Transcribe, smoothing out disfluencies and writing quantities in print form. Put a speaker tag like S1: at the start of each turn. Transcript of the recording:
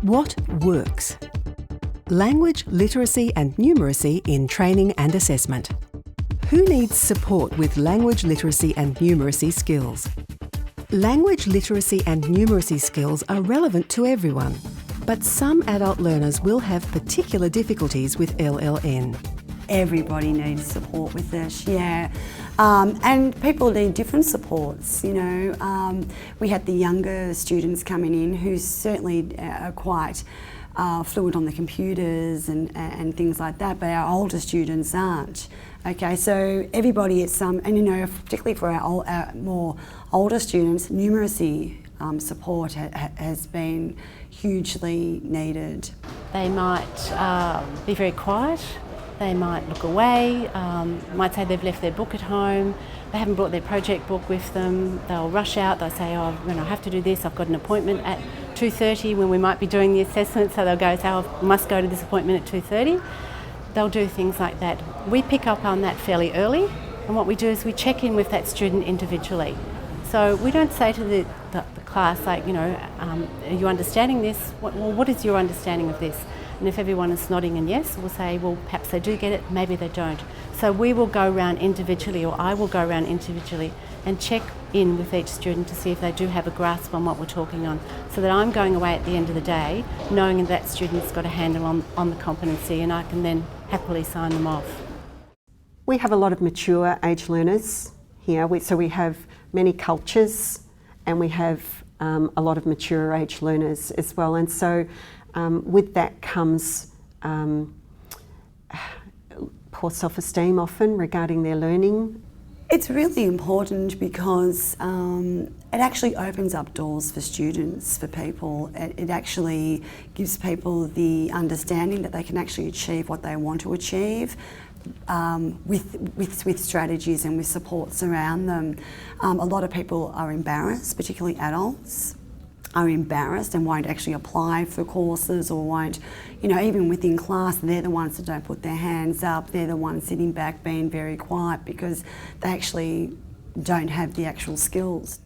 S1: What works? Language literacy and numeracy in training and assessment. Who needs support with language literacy and numeracy skills? Language literacy and numeracy skills are relevant to everyone, but some adult learners will have particular difficulties with LLN.
S2: Everybody needs support with this, yeah. And people need different supports, you know. We had the younger students coming in who certainly are quite fluent on the computers and things like that, but our older students aren't. Okay, so everybody at some, and you know, particularly for our more older students, numeracy support has been hugely needed.
S3: They might be very quiet, they might look away, might say they've left their book at home, they haven't brought their project book with them, they'll rush out, they'll say, oh, when I have to do this, I've got an appointment at 2:30 when we might be doing the assessment, so they'll go, say, oh, I must go to this appointment at 2:30. They'll do things like that. We pick up on that fairly early, and what we do is we check in with that student individually. So we don't say to the class, like, you know, are you understanding this? What is your understanding of this? And if everyone is nodding and yes, we'll say, well, perhaps they do get it, maybe they don't. So we will go around individually, or I will go around individually and check in with each student to see if they do have a grasp on what we're talking on, so that I'm going away at the end of the day knowing that student's got a handle on the competency, and I can then happily sign them off.
S4: We have a lot of mature age learners here, so we have many cultures and we have a lot of mature age learners as well, and so with that comes poor self-esteem often regarding their learning.
S2: It's really important because it actually opens up doors for students, for people. It actually gives people the understanding that they can actually achieve what they want to achieve with strategies and with supports around them. A lot of people are embarrassed, particularly adults, are embarrassed and won't actually apply for courses, or won't, you know, even within class, they're the ones that don't put their hands up, they're the ones sitting back being very quiet because they actually don't have the actual skills.